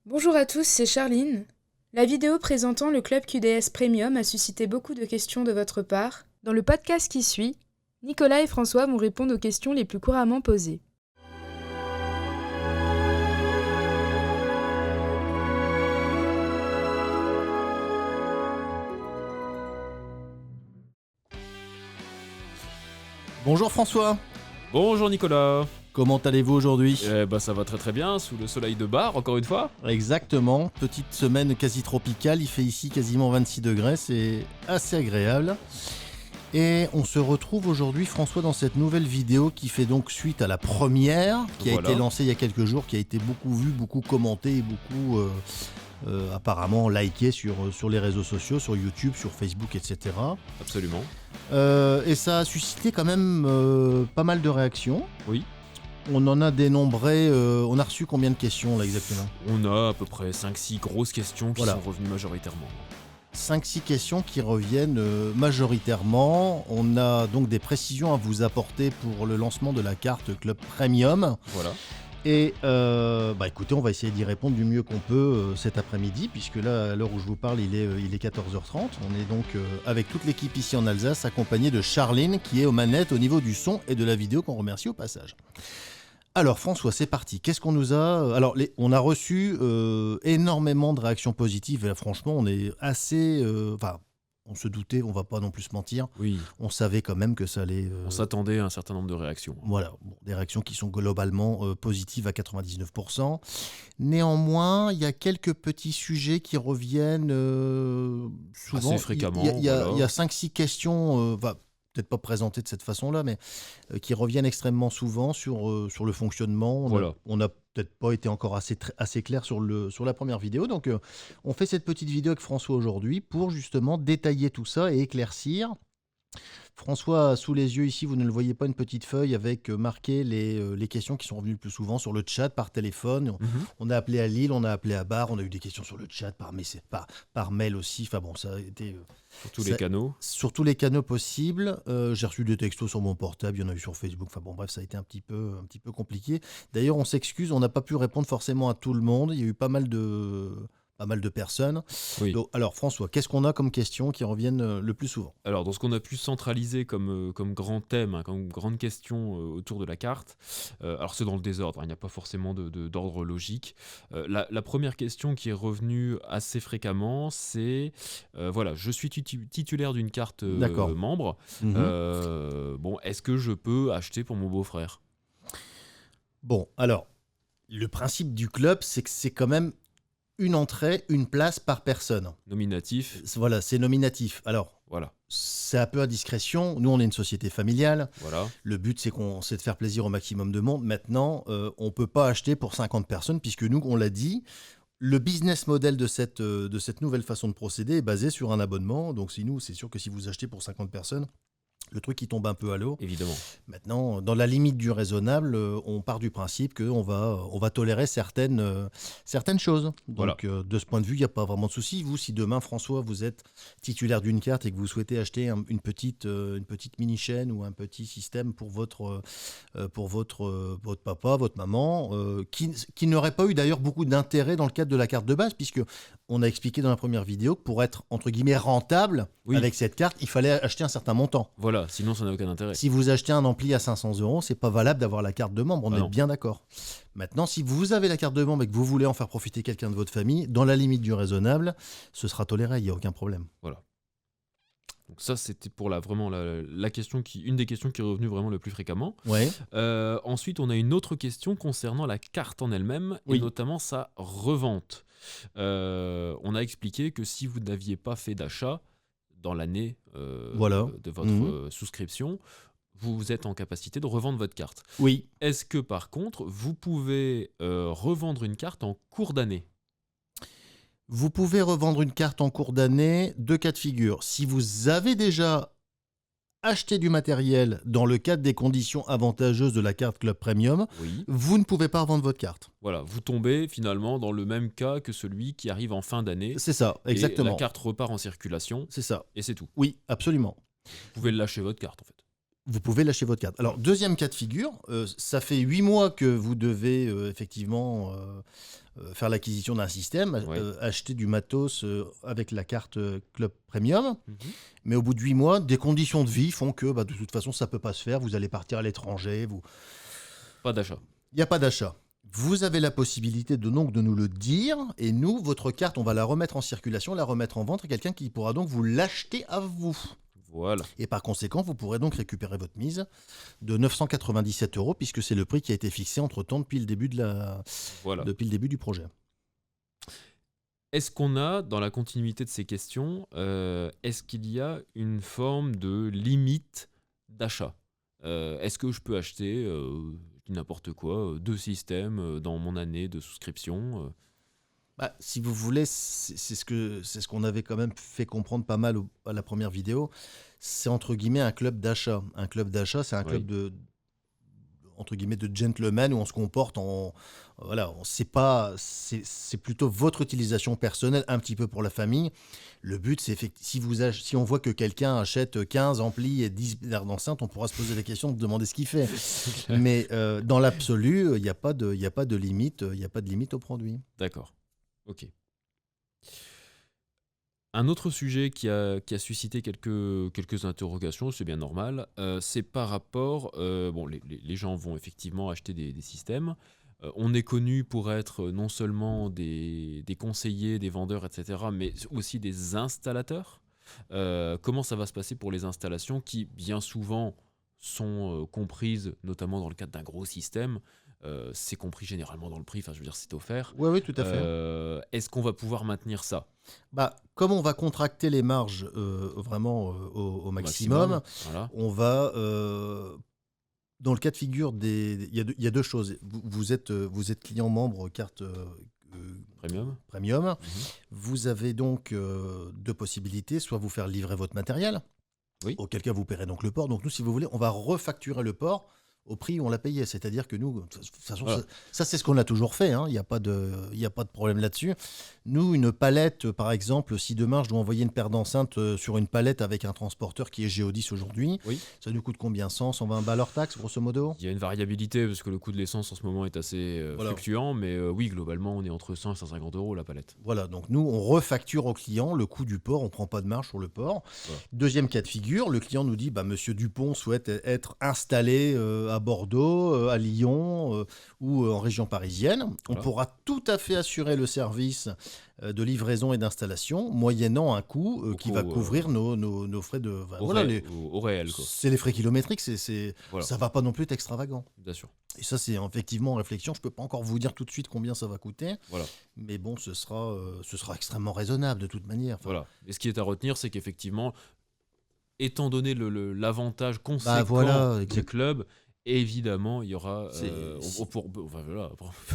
Bonjour à tous, c'est Charline. La vidéo présentant le club QDS Premium a suscité beaucoup de questions de votre part. Dans le podcast qui suit, Nicolas et François vont répondre aux questions les plus couramment posées. Bonjour François, Bonjour Nicolas. comment allez-vous aujourd'hui? Ça va très très bien, sous le soleil de Bar, encore une fois. Exactement, petite semaine quasi tropicale, il fait ici quasiment 26 degrés, c'est assez agréable. Et on se retrouve aujourd'hui François dans cette nouvelle vidéo qui fait donc suite à la première, qui a Voilà. été lancée il y a quelques jours, qui a été beaucoup vue, beaucoup commentée et beaucoup apparemment likée sur les réseaux sociaux, sur YouTube, sur Facebook, etc. Absolument. Et ça a suscité quand même pas mal de réactions. Oui. On en a dénombré, on a reçu combien de questions là exactement? On a à peu près 5-6 grosses questions qui Voilà. sont revenues majoritairement. 5-6 questions qui reviennent majoritairement. On a donc des précisions à vous apporter pour le lancement de la carte Club Premium. Voilà. Et écoutez, on va essayer d'y répondre du mieux qu'on peut cet après-midi, puisque là, à l'heure où je vous parle, il est 14h30. On est donc avec toute l'équipe ici en Alsace, accompagné de Charline, qui est aux manettes au niveau du son et de la vidéo, qu'on remercie au passage. Alors François, c'est parti. Qu'est-ce qu'on nous a... Alors, on a reçu énormément de réactions positives. Et là, franchement, on est assez... on se doutait, on va pas non plus se mentir. Oui, On savait quand même que ça allait... on s'attendait à un certain nombre de réactions. Voilà, bon, des réactions qui sont globalement positives à 99%. Néanmoins, il y a quelques petits sujets qui reviennent souvent. Assez fréquemment, Il y a voilà. 5-6 questions, peut-être pas présentées de cette façon-là, mais qui reviennent extrêmement souvent sur le fonctionnement. Voilà. On n'a peut-être pas été encore assez clair sur la première vidéo. Donc, on fait cette petite vidéo avec François aujourd'hui pour justement détailler tout ça et éclaircir. François a sous les yeux ici, vous ne le voyez pas, une petite feuille avec marqué les questions qui sont revenues le plus souvent sur le chat, par téléphone. Mhm. On a appelé à Lille, on a appelé à Bar, on a eu des questions sur le chat, par mail aussi. Enfin bon, ça a été Sur tous ça- les canaux. sur tous les canaux possibles. J'ai reçu des textos sur mon portable, il y en a eu sur Facebook. Enfin bon, bref, ça a été un petit peu compliqué. D'ailleurs, on s'excuse, on n'a pas pu répondre forcément à tout le monde. Il y a eu pas mal de personnes. Oui. Donc, alors François, qu'est-ce qu'on a comme questions qui reviennent le plus souvent? Alors, dans ce qu'on a pu centraliser comme grand thème, hein, comme grande question autour de la carte, alors c'est dans le désordre, hein, il n'y a pas forcément d'ordre logique. La première question qui est revenue assez fréquemment, c'est voilà, je suis titulaire d'une carte D'accord. membre. Mhm. Bon, est-ce que je peux acheter pour mon beau-frère? Bon, alors, le principe du club, c'est que c'est quand même une entrée, une place par personne. Nominatif, Voilà, c'est nominatif. Alors, voilà, c'est un peu à discrétion. Nous, on est une société familiale. voilà. Le but, c'est de faire plaisir au maximum de monde. Maintenant, on ne peut pas acheter pour 50 personnes, puisque nous, on l'a dit, le business model de cette nouvelle façon de procéder est basé sur un abonnement. Donc, c'est sûr que si vous achetez pour 50 personnes, le truc qui tombe un peu à l'eau. Évidemment. Maintenant, dans la limite du raisonnable, on part du principe qu'on va tolérer certaines choses. Voilà. Donc, de ce point de vue, il n'y a pas vraiment de souci. Vous, si demain, François, vous êtes titulaire d'une carte et que vous souhaitez acheter une petite mini-chaîne ou un petit système pour votre papa, votre maman, qui n'aurait pas eu d'ailleurs beaucoup d'intérêt dans le cadre de la carte de base, puisque on a expliqué dans la première vidéo que pour être, entre guillemets, rentable Oui. avec cette carte, il fallait acheter un certain montant. Voilà, sinon ça n'a aucun intérêt. Si vous achetez un ampli à 500 €, c'est pas valable d'avoir la carte de membre, on Ah est non. bien d'accord. Maintenant, si vous avez la carte de membre et que vous voulez en faire profiter quelqu'un de votre famille, dans la limite du raisonnable, ce sera toléré, il n'y a aucun problème. Voilà. Donc ça, c'était pour vraiment la question une des questions qui est revenue vraiment le plus fréquemment. Ouais. Ensuite, on a une autre question concernant la carte en elle-même, Oui. et notamment sa revente. On a expliqué que si vous n'aviez pas fait d'achat dans l'année Voilà. de votre souscription, vous êtes en capacité de revendre votre carte. Oui. Est-ce que par contre, vous pouvez revendre une carte en cours d'année? Vous pouvez revendre une carte en cours d'année, deux cas de figure. Si vous avez déjà acheté du matériel dans le cadre des conditions avantageuses de la carte Club Premium, Oui. vous ne pouvez pas revendre votre carte. Voilà, vous tombez finalement dans le même cas que celui qui arrive en fin d'année. C'est ça, Et exactement. la carte repart en circulation, C'est ça. et c'est tout. Oui, absolument. Vous pouvez lâcher votre carte en fait. Vous pouvez lâcher votre carte. Alors, deuxième cas de figure, ça fait 8 mois que vous devez effectivement faire l'acquisition d'un système, Oui. acheter du matos avec la carte Club Premium. Mhm. Mais au bout de 8 mois, des conditions de vie font que de toute façon, ça ne peut pas se faire. Vous allez partir à l'étranger. Pas d'achat. Il n'y a pas d'achat. Vous avez la possibilité donc de nous le dire. Et nous, votre carte, on va la remettre en circulation, la remettre en vente. Et quelqu'un qui pourra donc vous l'acheter à vous. Voilà. Et par conséquent, vous pourrez donc récupérer votre mise de 997 €, puisque c'est le prix qui a été fixé entre-temps depuis le début, Voilà. depuis le début du projet. Est-ce qu'on a, dans la continuité de ces questions, est-ce qu'il y a une forme de limite d'achat? Est-ce que je peux acheter, je dis n'importe quoi, 2 systèmes dans mon année de souscription? Si vous voulez, c'est ce qu'on avait quand même fait comprendre pas mal à la première vidéo. C'est entre guillemets un club d'achat. Un club d'achat, c'est un club Oui. entre guillemets de gentlemen où on se comporte voilà, c'est plutôt votre utilisation personnelle, un petit peu pour la famille. Le but, c'est si on voit que quelqu'un achète 15 amplis et 10 aires d'enceinte, on pourra se poser la question de demander ce qu'il fait. C'est clair. Mais dans l'absolu, il n'y a pas de limite, il n'y a pas de limite au produit. D'accord. Ok. Un autre sujet qui a suscité quelques interrogations, c'est bien normal, c'est par rapport... bon, les gens vont effectivement acheter des systèmes. On est connu pour être non seulement des conseillers, des vendeurs, etc., mais aussi des installateurs. Comment ça va se passer pour les installations qui, bien souvent, sont comprises, notamment dans le cadre d'un gros système. C'est compris généralement dans le prix, enfin je veux dire c'est offert. Oui, oui, tout à fait. Est-ce qu'on va pouvoir maintenir ça Comme on va contracter les marges vraiment au maximum, Voilà. on va, dans le cas de figure il y a deux choses. Vous êtes client membre carte Premium. Premium. Vous avez donc deux possibilités. Soit vous faire livrer votre matériel, Oui. auquel cas vous paierez donc le port. Donc nous, si vous voulez, on va refacturer le port au prix où on l'a payé. C'est-à-dire que nous, de toute façon, Voilà. ça c'est ce qu'on a toujours fait. Il n'y a pas de problème là-dessus. Nous, une palette, par exemple, si demain je dois envoyer une paire d'enceintes sur une palette avec un transporteur qui est Géodis aujourd'hui, Oui. ça nous coûte combien? 100, 120 balles hors taxe, grosso modo? Il y a une variabilité parce que le coût de l'essence en ce moment est assez Voilà. fluctuant, mais oui, globalement, on est entre 100 et 150 € la palette. Voilà, donc nous, on refacture au client le coût du port, on ne prend pas de marge sur le port. Voilà. Deuxième cas de figure, le client nous dit, Monsieur Dupont souhaite être installé à Bordeaux, à Lyon ou en région parisienne. Voilà. On pourra tout à fait assurer le service de livraison et d'installation, moyennant un coût qui va couvrir nos frais de... Au réel, quoi. C'est les frais kilométriques, Voilà. ça va pas non plus être extravagant. Bien sûr. Et ça, c'est effectivement en réflexion. Je peux pas encore vous dire tout de suite combien ça va coûter. Voilà. Mais bon, ce sera extrêmement raisonnable de toute manière. Enfin, Voilà. Et ce qui est à retenir, c'est qu'effectivement, étant donné l'avantage conséquent voilà, du club, évidemment, il y aura... C'est-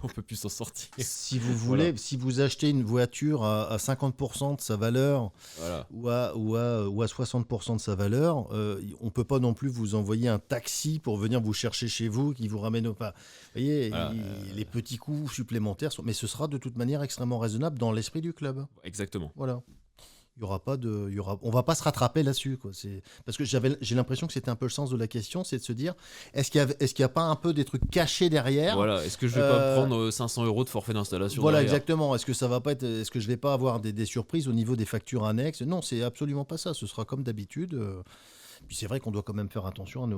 on peut plus s'en sortir. Si vous Voilà. voulez, si vous achetez une voiture à 50% de sa valeur Voilà. ou à 60% de sa valeur, on peut pas non plus vous envoyer un taxi pour venir vous chercher chez vous, qui vous ramène au pas. Vous voyez, Voilà, les petits coûts supplémentaires, mais ce sera de toute manière extrêmement raisonnable dans l'esprit du club. Exactement. Voilà. On va pas se rattraper là-dessus, quoi. Parce que j'ai l'impression que c'était un peu le sens de la question, c'est de se dire, est-ce qu'il y a pas un peu des trucs cachés derrière? Voilà. Est-ce que je vais pas prendre 500 € de forfait d'installation Voilà, derrière? exactement. Est-ce que je vais pas avoir des surprises au niveau des factures annexes? Non, c'est absolument pas ça. Ce sera comme d'habitude. Puis c'est vrai qu'on doit quand même faire attention à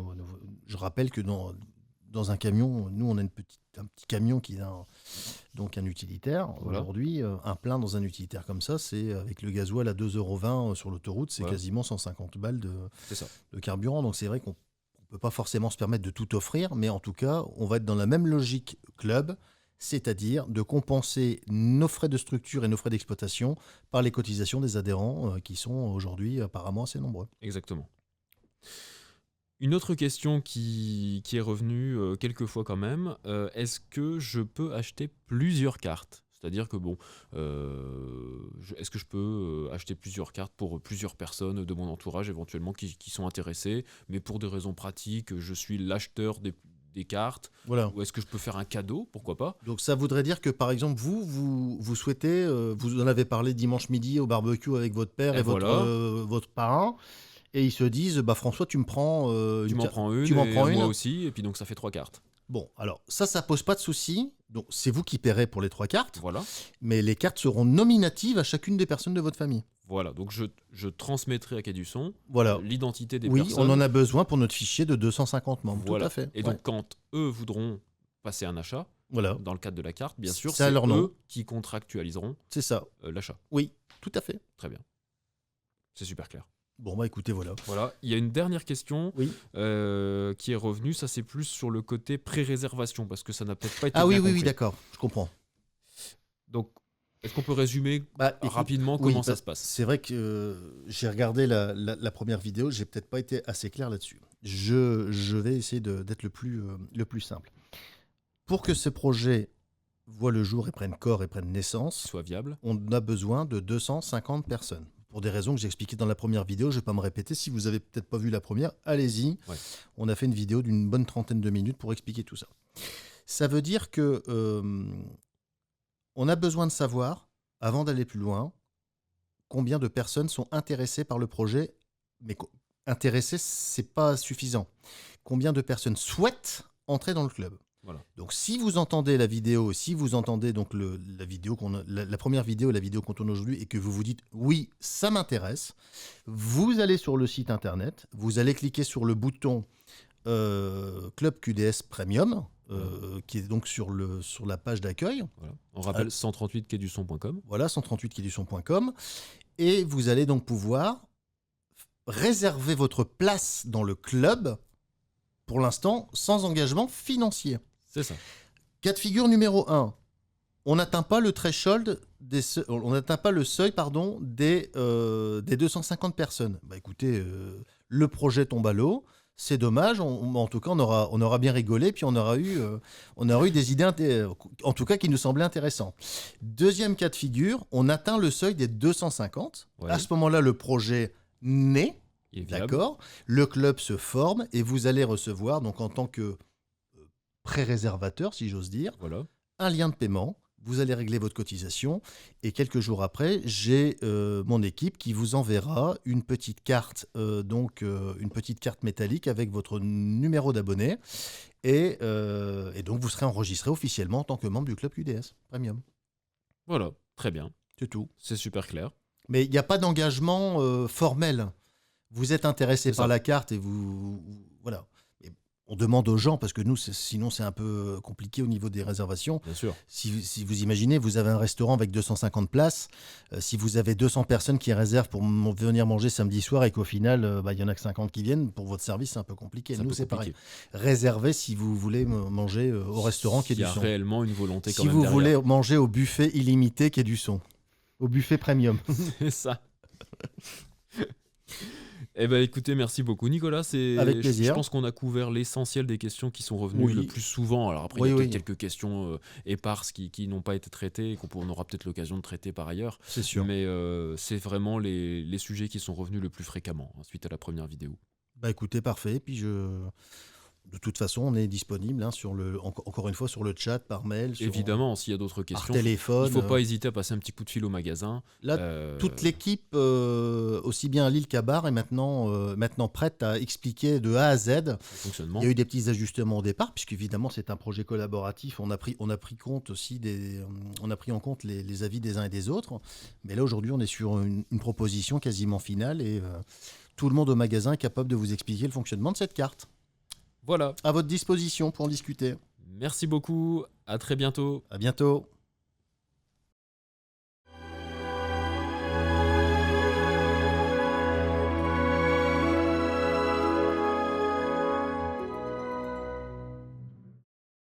Je rappelle que dans un camion, nous, on a un petit camion qui est donc un utilitaire. Voilà. Aujourd'hui, un plein dans un utilitaire comme ça, c'est avec le gasoil à 2,20 € sur l'autoroute, c'est Voilà. quasiment 150 balles C'est ça. de carburant. Donc c'est vrai qu'on ne peut pas forcément se permettre de tout offrir, mais en tout cas, on va être dans la même logique club, c'est-à-dire de compenser nos frais de structure et nos frais d'exploitation par les cotisations des adhérents qui sont aujourd'hui apparemment assez nombreux. Exactement. Une autre question qui est revenue quelques fois quand même, est-ce que je peux acheter plusieurs cartes? C'est-à-dire que est-ce que je peux acheter plusieurs cartes pour plusieurs personnes de mon entourage éventuellement qui sont intéressées, mais pour des raisons pratiques, je suis l'acheteur des cartes, Voilà. ou est-ce que je peux faire un cadeau? Pourquoi pas? Donc ça voudrait dire que par exemple vous souhaitez, vous en avez parlé dimanche midi au barbecue avec votre père Et et voilà. votre parrain, et ils se disent François, tu me prends Tu m'en prends une, tu m'en et prends moi une. aussi, et puis donc ça fait 3 cartes. Bon, alors ça pose pas de souci. Donc c'est vous qui paierez pour les 3 cartes, Voilà. mais les cartes seront nominatives à chacune des personnes de votre famille. Voilà, donc je transmettrai à Quai du Son Voilà. l'identité des Oui, personnes. on en a besoin pour notre fichier de 250 membres. Voilà. Tout à fait. Et donc quand eux voudront passer un achat, voilà, dans le cadre de la carte, bien sûr, C'est à c'est leur nom. eux qui contractualiseront c'est ça. l'achat. Oui, tout à fait. Très bien. C'est super clair. Bon, écoutez, voilà. Voilà, il y a une dernière question Oui. qui est revenue, ça c'est plus sur le côté pré-réservation, parce que ça n'a peut-être pas été Ah oui, bien oui, compris. d'accord, je comprends. Donc, est-ce qu'on peut résumer Écoute, rapidement oui, comment ça se passe? C'est vrai que j'ai regardé la première vidéo, j'ai peut-être pas été assez clair là-dessus. Je vais essayer d'être le plus simple. Pour que ce projet voit le jour et prenne corps et prenne naissance, Soit viable. on a besoin de 250 personnes. Pour des raisons que j'ai expliquées dans la première vidéo, je ne vais pas me répéter. Si vous avez peut-être pas vu la première, allez-y. Ouais. On a fait une vidéo d'une bonne trentaine de minutes pour expliquer tout ça. Ça veut dire que on a besoin de savoir, avant d'aller plus loin, combien de personnes sont intéressées par le projet. Mais intéressées, c'est pas suffisant. Combien de personnes souhaitent entrer dans le club. Voilà. Donc si vous entendez la vidéo, si vous entendez donc la vidéo la première vidéo, la vidéo qu'on tourne aujourd'hui, et que vous vous dites oui, ça m'intéresse, vous allez sur le site internet, vous allez cliquer sur le bouton Club QDS Premium, qui est donc sur la page d'accueil. Voilà. On rappelle 138quaiduson.com. Voilà, 138quaiduson.com, et vous allez donc pouvoir réserver votre place dans le club, pour l'instant sans engagement financier. C'est ça. Cas de figure numéro 1. On n'atteint pas le threshold on n'atteint pas le seuil des 250 personnes. Écoutez, le projet tombe à l'eau. C'est dommage. En tout cas, on aura bien rigolé, puis on aura eu des idées, en tout cas, qui nous semblaient intéressantes. Deuxième cas de figure, on atteint le seuil des 250. Ouais. À ce moment-là, le projet naît. Il est viable. D'accord. Le club se forme et vous allez recevoir, donc en tant que pré-réservateur, si j'ose dire, Voilà. un lien de paiement. Vous allez régler votre cotisation et quelques jours après, j'ai mon équipe qui vous enverra une petite carte, une petite carte métallique avec votre numéro d'abonné et donc vous serez enregistré officiellement en tant que membre du club QDS Premium. Voilà, très bien. C'est tout. C'est super clair. Mais il n'y a pas d'engagement formel. Vous êtes intéressé C'est par ça. la carte et voilà. Et on demande aux gens, parce que nous, sinon c'est un peu compliqué au niveau des réservations. Bien sûr. Si vous imaginez, vous avez un restaurant avec 250 places. Si vous avez 200 personnes qui réservent pour venir manger samedi soir et qu'au final, il y en a que 50 qui viennent, pour votre service, c'est un peu compliqué. C'est un Nous, peu c'est pareil. compliqué. Réservez si vous voulez manger au restaurant qui est Il y du a son. réellement une volonté quand Si même vous derrière. voulez manger au buffet illimité qui est du son. Au buffet premium. C'est ça. Eh ben écoutez, merci beaucoup Nicolas. Avec plaisir. Je pense qu'on a couvert l'essentiel des questions qui sont revenues Oui. le plus souvent. Alors après, Oui, il y a oui. peut-être quelques questions éparses qui n'ont pas été traitées et qu'on aura peut-être l'occasion de traiter par ailleurs. C'est sûr. Mais c'est vraiment les sujets qui sont revenus le plus fréquemment suite à la première vidéo. Écoutez, parfait. Puis de toute façon, on est disponible encore une fois sur le chat, par mail, Évidemment, s'il y a d'autres par questions, téléphone. il ne faut pas hésiter à passer un petit coup de fil au magasin. Là, toute l'équipe, aussi bien à Lille qu'à Bar, est maintenant prête à expliquer de A à Z. Le fonctionnement. Il y a eu des petits ajustements au départ, puisqu'évidemment c'est un projet collaboratif. On a pris compte aussi on a pris en compte les avis des uns et des autres. Mais là aujourd'hui, on est sur une proposition quasiment finale et tout le monde au magasin est capable de vous expliquer le fonctionnement de cette carte. Voilà. À votre disposition pour en discuter. Merci beaucoup. À très bientôt. À bientôt.